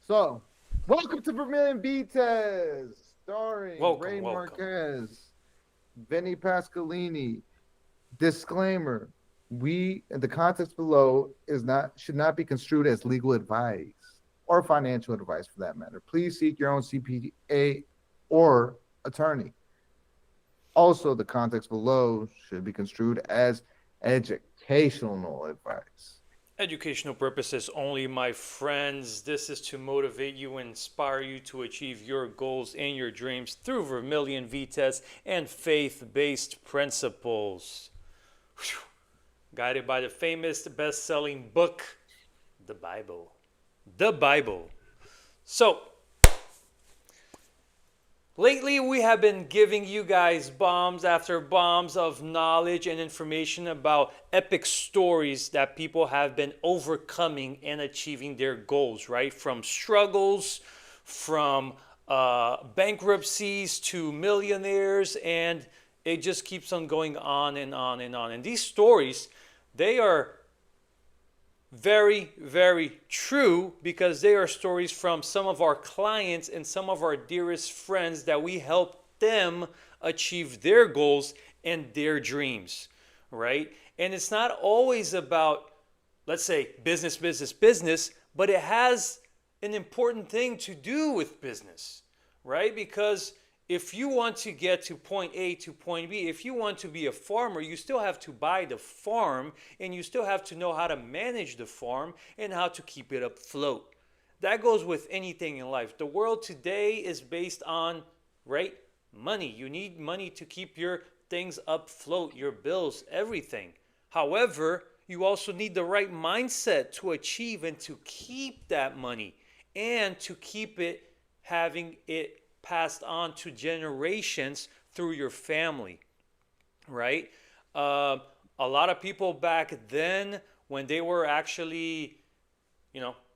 So, welcome to Vermillion Vitez, starring Welcome, Ray welcome. Marquez, Vinny Pasqualini. Disclaimer: We, in the context below, is not should not be construed as legal advice or financial advice for that matter. Please seek your own CPA or attorney. Also, the context below should be construed as educational advice. Educational purposes only, my friends. This is to motivate you and inspire you to achieve your goals and your dreams through Vermillion Vitez and faith based principles. Whew. Guided by the famous best selling book, the Bible. The Bible. So, lately, we have been giving you guys bombs after bombs of knowledge and information about epic stories that people have been overcoming and achieving their goals, right? From struggles, from bankruptcies to millionaires, and it just keeps on going on and on and on. And these stories, they are very, very true because they are stories from some of our clients and some of our dearest friends that we help them achieve their goals and their dreams, right? And it's not always about, let's say, business, business, business, but it has an important thing to do with business, right? Because if you want to get to point A to point B, if you want to be a farmer, you still have to buy the farm and you still have to know how to manage the farm and how to keep it afloat. That goes with anything in life. The world today is based on, right? Money. You need money to keep your things afloat, your bills, everything. However, you also need the right mindset to achieve and to keep that money and to keep it having it passed on to generations through your family, right? Uh, a lot of people back then, when they were actually,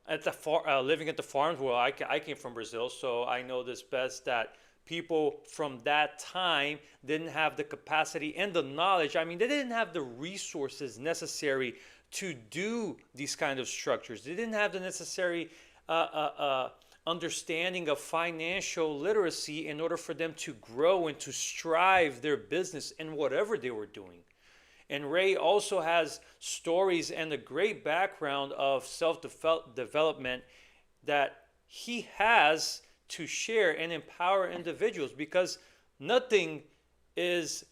at the living at the farms. Well, I came from Brazil, so I know this best that people from that time didn't have the capacity and the knowledge. I mean, they didn't have the resources necessary to do these kind of structures. They didn't have the necessary uh, uh, uh, understanding of financial literacy in order for them to grow and to strive their business in whatever they were doing. And Ray also has stories and a great background of self development that he has to share and empower individuals because nothing is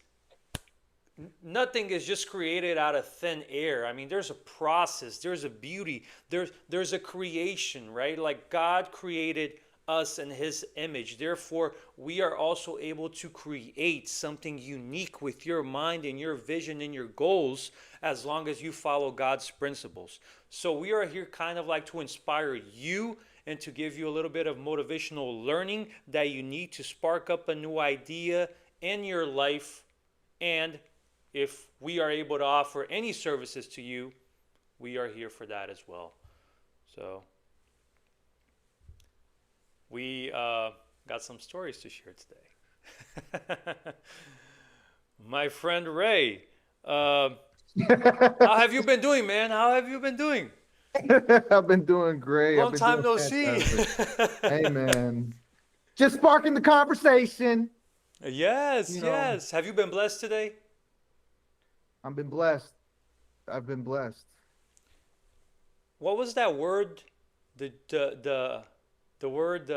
nothing is just created out of thin air. I mean, there's a process, there's a beauty, there's a creation, right? Like God created us in his image. Therefore, we are also able to create something unique with your mind and your vision and your goals as long as you follow God's principles. So we are here kind of like to inspire you and to give you a little bit of motivational learning that you need to spark up a new idea in your life. And if we are able to offer any services to you, we are here for that as well. So we got some stories to share today. My friend Ray, uh, how have you been doing, man? How have you been doing? I've been doing great. I've Long been time doing no see. fantastic. Hey, man. Just sparking the conversation. Yes, You know, yes. Have you been blessed today? I've been blessed. I've been blessed. What was that word? The word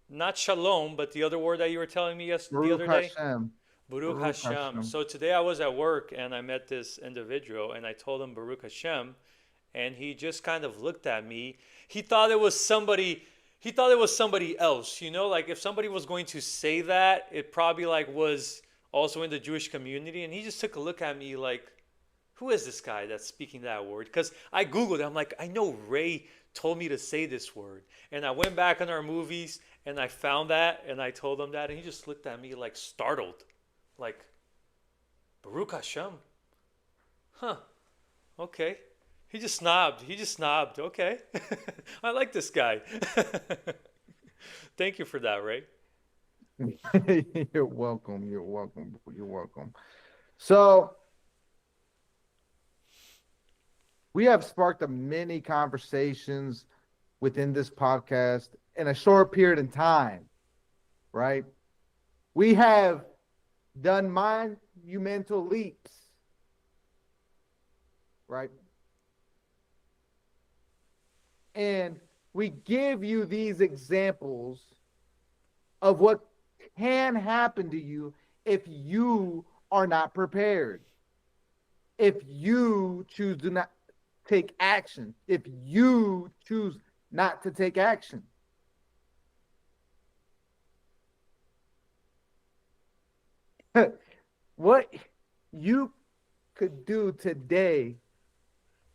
not shalom, but the other word that you were telling me the Baruch other day. Hashem. Baruch Baruch Hashem. Hashem. So today I was at work and I met this individual and I told him Baruch Hashem, and he just kind of looked at me. He thought it was somebody. He thought it was somebody else. Like if somebody was going to say that, it probably like was also in the Jewish community. And he just took a look at me like, who is this guy that's speaking that word? Because I Googled it. I'm like, I know Ray told me to say this word. And I went back on our movies and I found that and I told him that. And he just looked at me like startled. Like, Baruch Hashem? Huh. Okay. He just snobbed. He just snobbed. Okay. I like this guy. Thank you for that, Ray. You're welcome. You're welcome. You're welcome. So we have sparked a many conversations within this podcast in a short period of time, right? We have done monumental leaps, right? And we give you these examples of what can happen to you if you are not prepared. If you choose to not take action, if you choose not to take action. What you could do today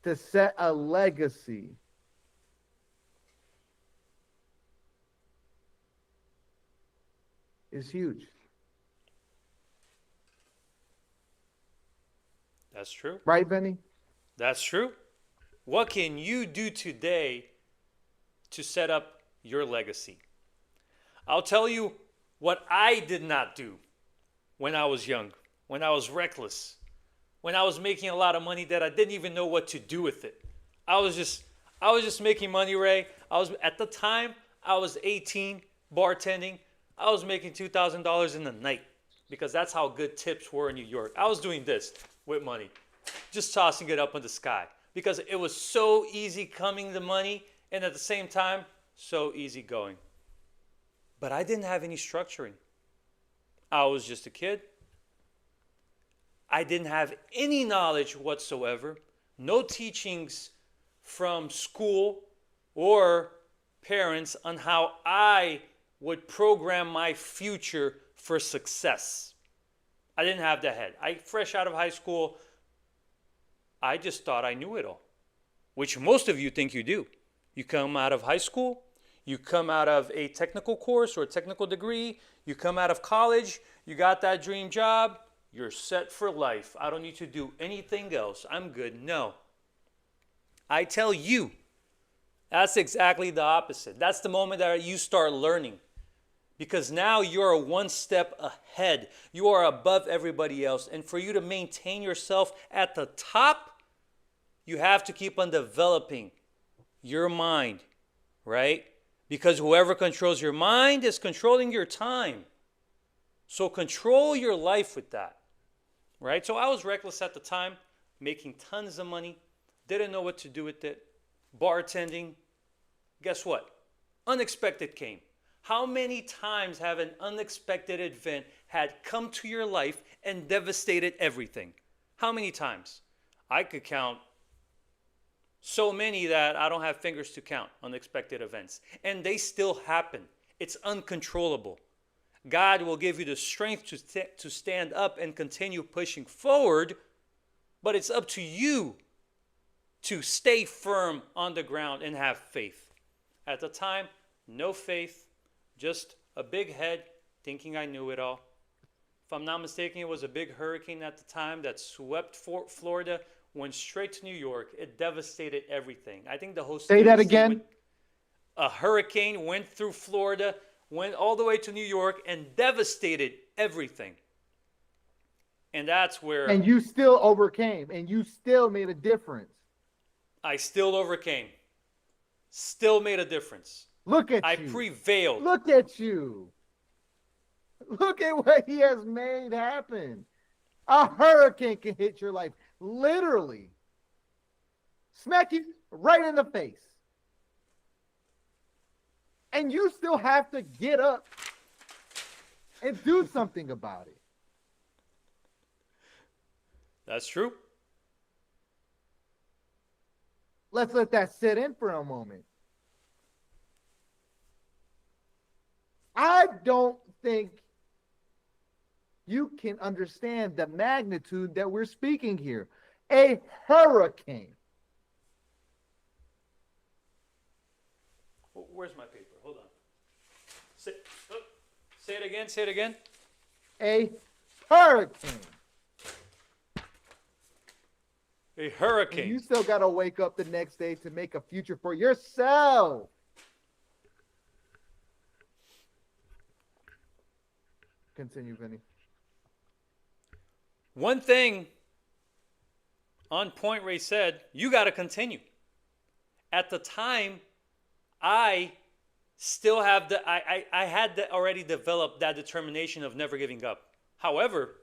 to set a legacy is huge. That's true. Right, Vinny? That's true. What can you do today to set up your legacy? I'll tell you what I did not do when I was young, when I was reckless, when I was making a lot of money that I didn't even know what to do with it. I was just making money, Ray. At the time I was 18 bartending. I was making $2,000 in the night because that's how good tips were in New York. I was doing this with money, just tossing it up in the sky because it was so easy coming the money and at the same time so easy going. But I didn't have any structuring. I was just a kid. I didn't have any knowledge whatsoever, no teachings from school or parents on how I would program my future for success. I didn't have that head. Fresh out of high school, I just thought I knew it all, which most of you think you do. You come out of high school, you come out of a technical course or a technical degree, you come out of college, you got that dream job, you're set for life. I don't need to do anything else. I'm good. No. I tell you, that's exactly the opposite. That's the moment that you start learning. Because now you're one step ahead. You are above everybody else. And for you to maintain yourself at the top, you have to keep on developing your mind, right? Because whoever controls your mind is controlling your time. So control your life with that, right? So I was reckless at the time, making tons of money, didn't know what to do with it, bartending. Guess what? Unexpected came. How many times have an unexpected event had come to your life and devastated everything? How many times? I could count so many that I don't have fingers to count unexpected events. And they still happen. It's uncontrollable. God will give you the strength to stand up and continue pushing forward, but it's up to you to stay firm on the ground and have faith. At the time, no faith, just a big head thinking I knew it all. If I'm not mistaken, it was a big hurricane at the time that swept Florida, went straight to New York. It devastated everything. I think the whole state. Say that again. A hurricane went through Florida, went all the way to New York, and devastated everything. And that's where. And you still overcame, and you still made a difference. I still overcame. Still made a difference. Look at I you. prevailed. Look at you. Look at what he has made happen. A hurricane can hit your life, literally. Smack you right in the face. And you still have to get up and do something about it. That's true. Let's let that sit in for a moment. I don't think you can understand the magnitude that we're speaking here. A hurricane. Where's my paper? Hold on. Say it again. Say it again. A hurricane. A hurricane. And you still got to wake up the next day to make a future for yourself. Continue, Vinny. One thing on point Ray said, you got to continue. At the time, I still have I had already developed that determination of never giving up. However,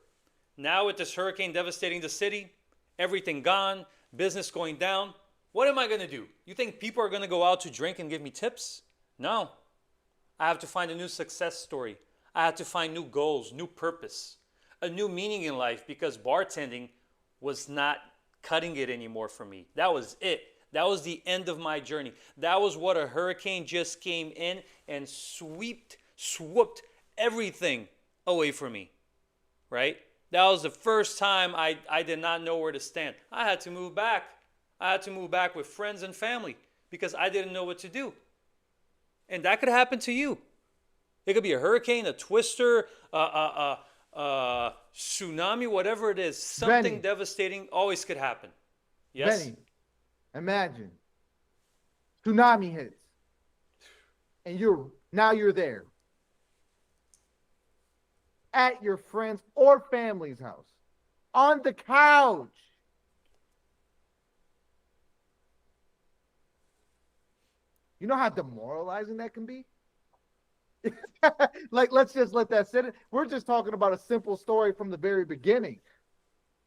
now with this hurricane devastating the city, everything gone, business going down, what am I going to do? You think people are going to go out to drink and give me tips? No. I have to find a new success story. I have to find new goals, new purpose, a new meaning in life, because bartending was not cutting it anymore for me. That was it. That was the end of my journey. That was what a hurricane just came in and swooped everything away from me, right? That was the first time I did not know where to stand. I had to move back. I had to move back with friends and family because I didn't know what to do. And that could happen to you. It could be a hurricane, a twister, tsunami, whatever it is. Something Benny. devastating always could happen. Yes? Benny, imagine tsunami hits, and you're there at your friend's or family's house on the couch. You know how demoralizing that can be? Like, let's just let that sit. We're just talking about a simple story from the very beginning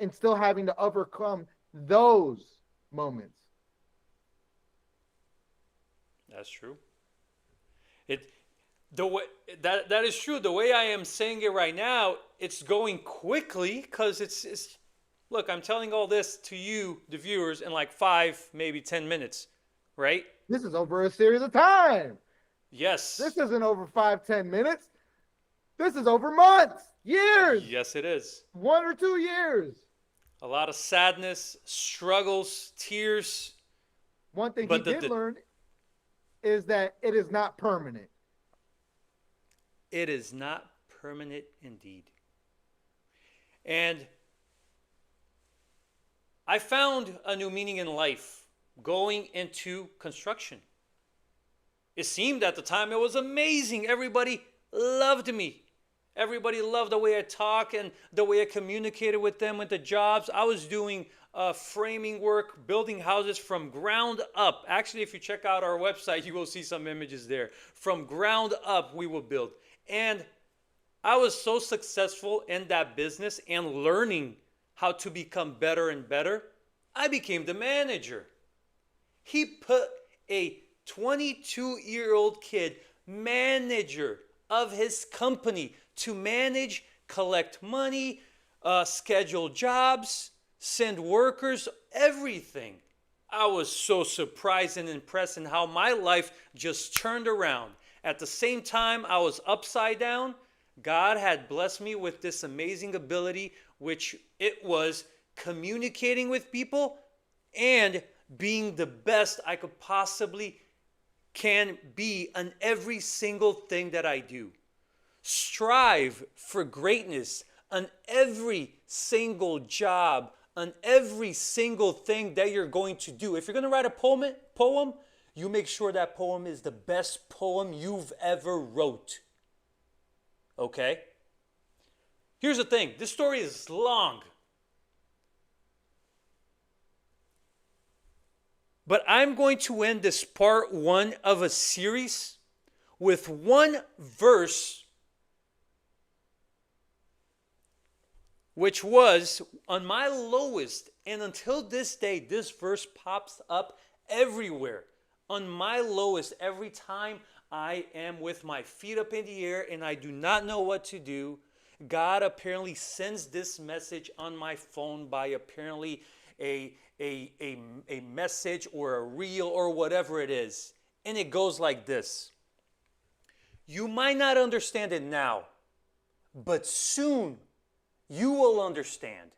and still having to overcome those moments. That's true. That is true. The way I am saying it right now, it's going quickly because it's look, I'm telling all this to you, the viewers, in like 5, maybe 10 minutes, right? This is over a series of time. Yes. This isn't over 5-10 minutes. This is over months, years. Yes, it is. 1 or 2 years. A lot of sadness, struggles, tears. One thing he did learn is that it is not permanent. It is not permanent indeed. And I found a new meaning in life going into construction. It seemed at the time it was amazing. Everybody loved me. Everybody loved the way I talk and the way I communicated with them with the jobs. I was doing framing work, building houses from ground up. Actually, if you check out our website, you will see some images there. From ground up, we will build. And I was so successful in that business and learning how to become better and better, I became the manager. He put a 22-year-old kid manager of his company to manage, collect money, schedule jobs, send workers, everything. I was so surprised and impressed in how my life just turned around. At the same time, I was upside down. God had blessed me with this amazing ability, which it was communicating with people and being the best I could possibly can be on every single thing that I do. Strive for greatness on every single job, on every single thing that you're going to do. If you're going to write a poem, you make sure that poem is the best poem you've ever wrote. Okay? Here's the thing. This story is long. But I'm going to end this part 1 of a series with one verse, which was on my lowest, and until this day, this verse pops up everywhere. On my lowest, every time I am with my feet up in the air and I do not know what to do, God apparently sends this message on my phone by apparently a message or a reel or whatever it is. And it goes like this. You might not understand it now, but soon you will understand.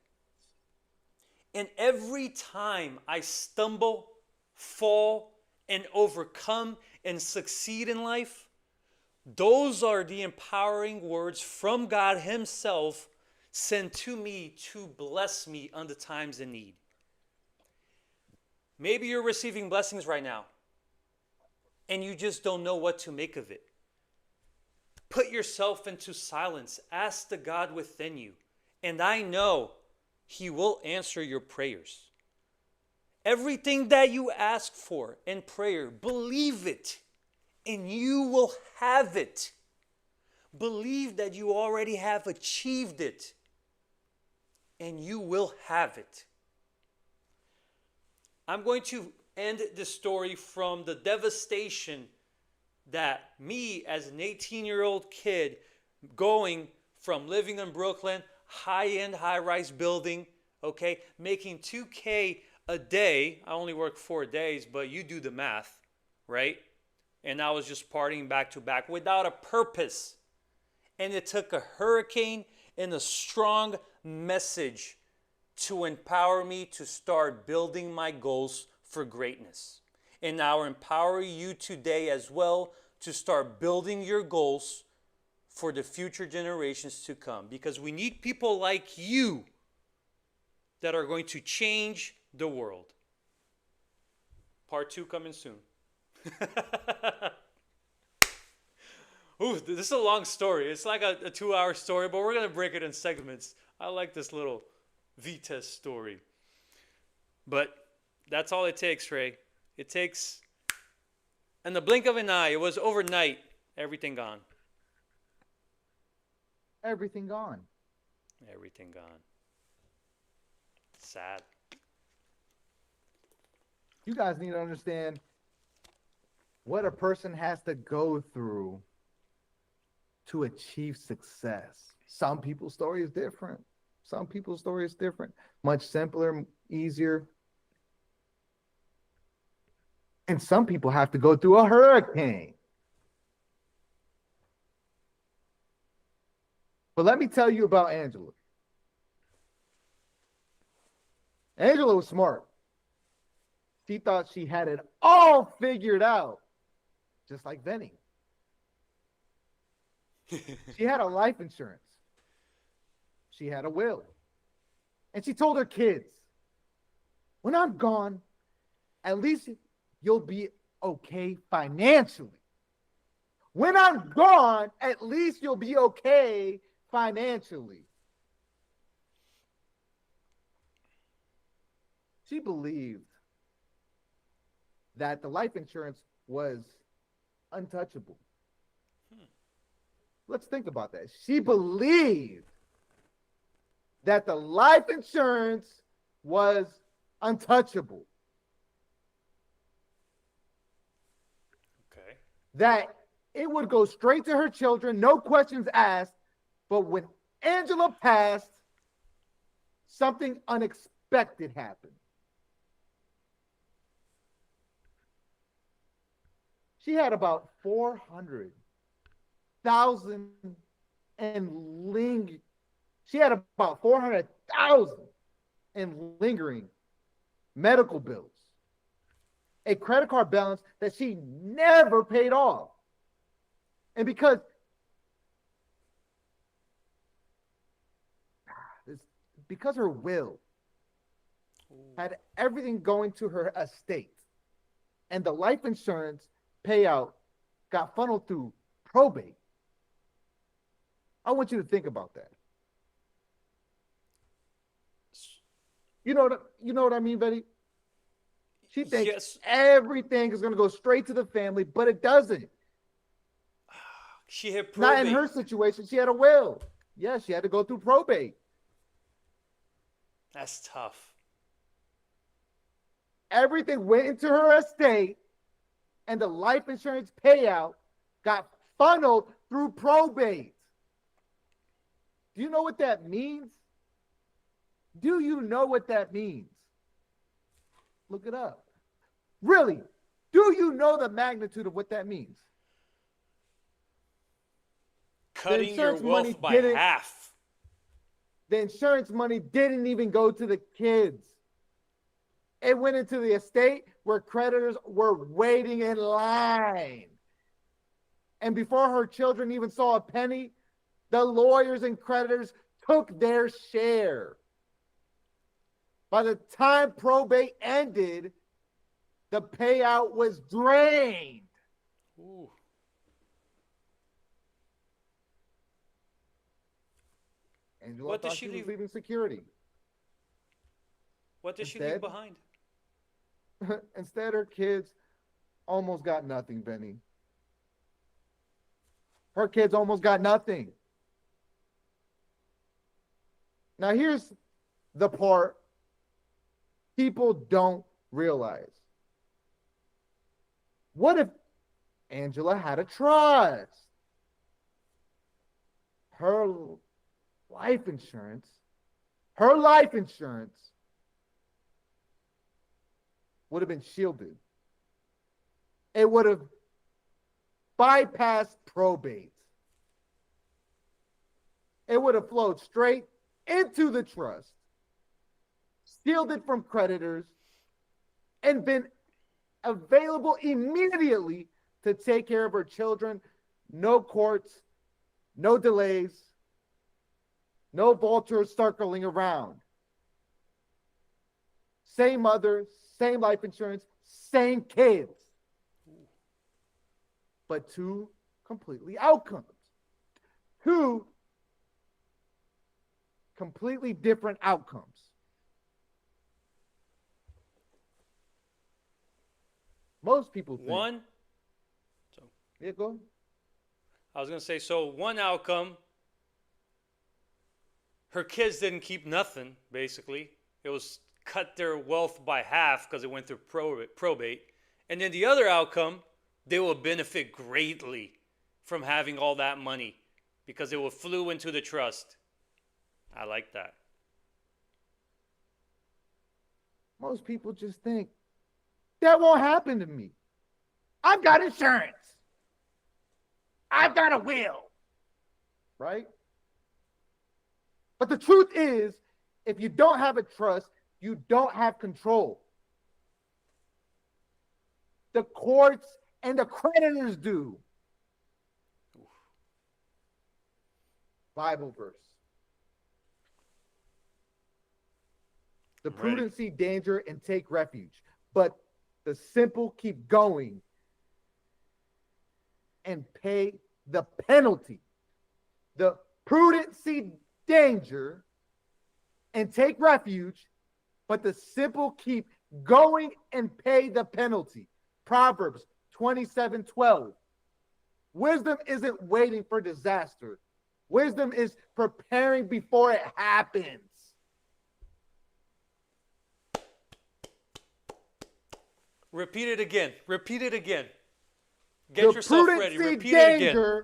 And every time I stumble, fall, and overcome and succeed in life, those are the empowering words from God Himself sent to me to bless me on the times in need. Maybe you're receiving blessings right now and you just don't know what to make of it. Put yourself into silence. Ask the God within you. And I know He will answer your prayers. Everything that you ask for in prayer, believe it. and you will have it. Believe that you already have achieved it, and you will have it. I'm going to end the story from the devastation that me, as an 18-year-old kid, going from living in Brooklyn, high-end, high-rise building, okay, making 2K a day. I only work 4 days, but you do the math, right? And I was just partying back to back without a purpose. And it took a hurricane and a strong message to empower me to start building my goals for greatness. And I'll empower you today as well to start building your goals for the future generations to come. Because we need people like you that are going to change the world. Part 2 coming soon. Ooh, this is a long story. It's like a 2-hour story, but we're going to break it in segments. I like this little Vitez story. But that's all it takes, Ray. It takes, in the blink of an eye, it was overnight, everything gone. Everything gone. Everything gone. Sad. You guys need to understand what a person has to go through to achieve success. Some people's story is different. Some people's story is different. Much simpler, easier. And some people have to go through a hurricane. But let me tell you about Angela. Angela was smart. She thought she had it all figured out, just like Vinny. She had a life insurance. She had a will. And she told her kids, when I'm gone, at least you'll be okay financially. When I'm gone, at least you'll be okay financially. She believed that the life insurance was untouchable. Let's think about that. She believed that the life insurance was untouchable. Okay. That it would go straight to her children, no questions asked. But when Angela passed, something unexpected happened. She had about 400,000 She had about 400,000 in lingering medical bills, a credit card balance that she never paid off. And because her will had everything going to her estate, and the life insurance payout got funneled through probate. I want you to think about that. You know what I mean, Betty? She thinks everything is going to go straight to the family, but it doesn't. She had probate. Not in her situation. She had a will. Yeah, she had to go through probate. That's tough. Everything went into her estate, and the life insurance payout got funneled through probate. Do you know what that means? Do you know what that means? Look it up. Really, do you know the magnitude of what that means? Cutting your wealth by half. The insurance money didn't even go to the kids. It went into the estate where creditors were waiting in line. And before her children even saw a penny, the lawyers and creditors took their share. By the time probate ended, the payout was drained. Ooh. Angela What thought she was leaving security. What did she leave behind? Instead, her kids almost got nothing, Benny. Her kids almost got nothing. Now, here's the part people don't realize. What if Angela had a trust? Her life insurance would have been shielded. It would have bypassed probate. It would have flowed straight into the trust, shielded from creditors, and been available immediately to take care of her children. No courts, no delays, no vultures circling around. Same mother, same life insurance, same kids. But two completely outcomes. Two completely different outcomes. Most people think. One, Yeah, go ahead. I was going to say, so one outcome, her kids didn't keep nothing, basically. It was cut their wealth by half because it went through probate. And then the other outcome, they will benefit greatly from having all that money because it will flew into the trust. I like that. Most people just think, that won't happen to me. I've got insurance. I've got a will. Right? But the truth is, if you don't have a trust, you don't have control. The courts and the creditors do. Bible verse. The prudent see danger and take refuge, but the simple keep going and pay the penalty. The prudent see danger and take refuge, but the simple keep going and pay the penalty. Proverbs 27:12. Wisdom isn't waiting for disaster. Wisdom is preparing before it happens. Repeat it again. Repeat it again. Get yourself ready. Repeat it again.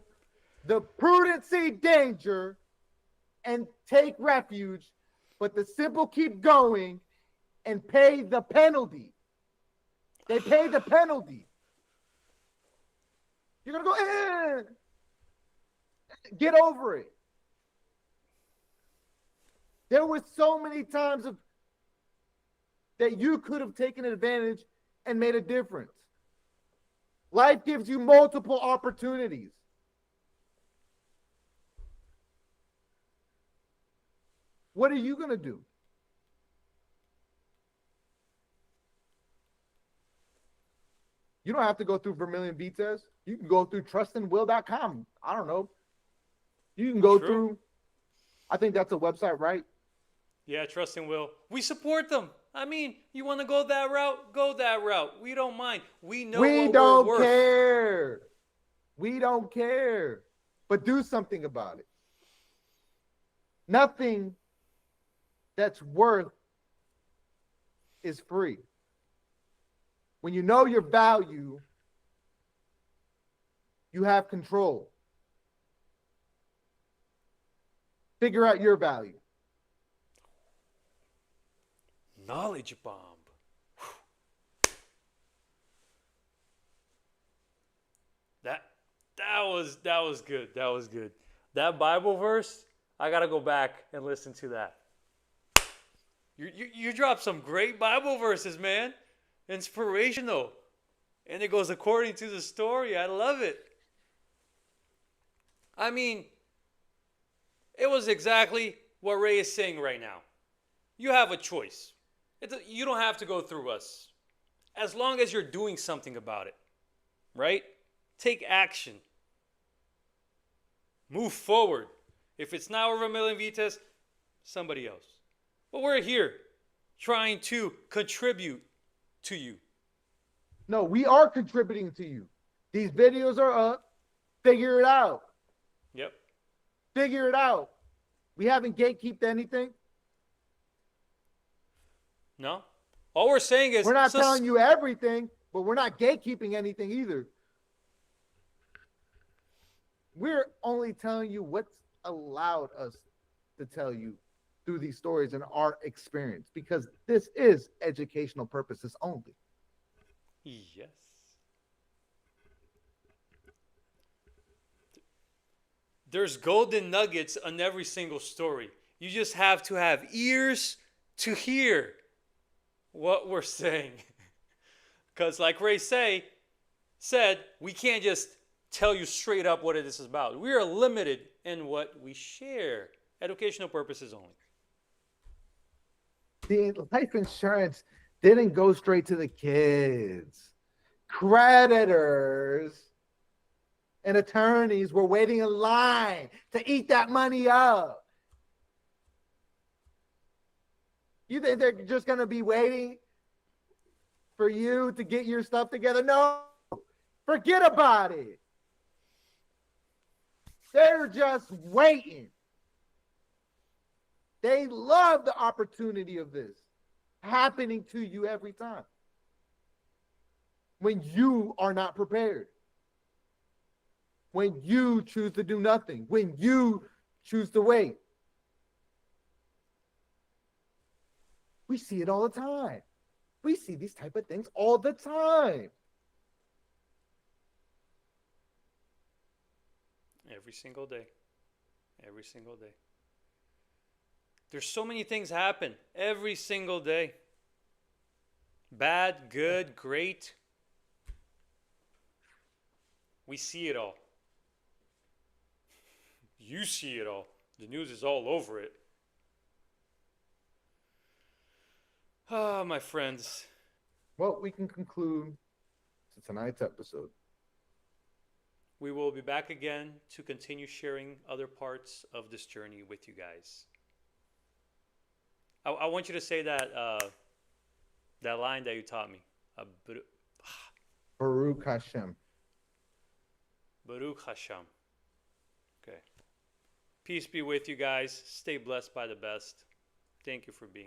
The prudent see danger and take refuge, but the simple keep going and pay the penalty. They pay the penalty. You're going to go, get over it. There were so many times that you could have taken advantage and made a difference. Life gives you multiple opportunities. What are you going to do? You don't have to go through Vermillion Vitez. You can go through trustandwill.com. I don't know. You can go through, I think that's a website, right? Yeah, Trust and Will. We support them. I mean, you want to go that route? Go that route. We don't mind. We know what we're worth. Care. We don't care. But do something about it. Nothing that's worth is free. When you know your value, you have control. Figure out your value. Knowledge bomb. That was good. That was good. That Bible verse, I gotta go back and listen to that. You dropped some great Bible verses, man. Inspirational. And it goes according to the story. I love it. I mean, it was exactly what Ray is saying right now. You have a choice. You don't have to go through us. As long as you're doing something about it. Right? Take action. Move forward. If it's not over Vermillion Vitez, somebody else. But we're here trying to contribute to you. No, we are contributing to you. These videos are up. Figure it out. Figure it out. We haven't gatekeeped anything. No? All we're saying is We're not telling you everything, but we're not gatekeeping anything either. We're only telling you what's allowed us to tell you through these stories and our experience, because this is educational purposes only. Yes. There's golden nuggets on every single story. You just have to have ears to hear what we're saying. Because like Ray said, we can't just tell you straight up what it is about. We are limited in what we share. Educational purposes only. The life insurance didn't go straight to the kids. Creditors and attorneys were waiting in line to eat that money up. You think they're just going to be waiting for you to get your stuff together? No, forget about it. They're just waiting. They love the opportunity of this happening to you every time when you are not prepared, when you choose to do nothing, when you choose to wait. We see it all the time. We see these type of things all the time. Every single day. Every single day. There's so many things happen every single day. Bad, good, great. We see it all. You see it all. The news is all over it. Ah, my friends. Well, we can conclude to tonight's episode. We will be back again to continue sharing other parts of this journey with you guys. I want you to say that that line that you taught me. Baruch Hashem. Baruch Hashem. Okay. Peace be with you guys. Stay blessed by the best. Thank you for being here.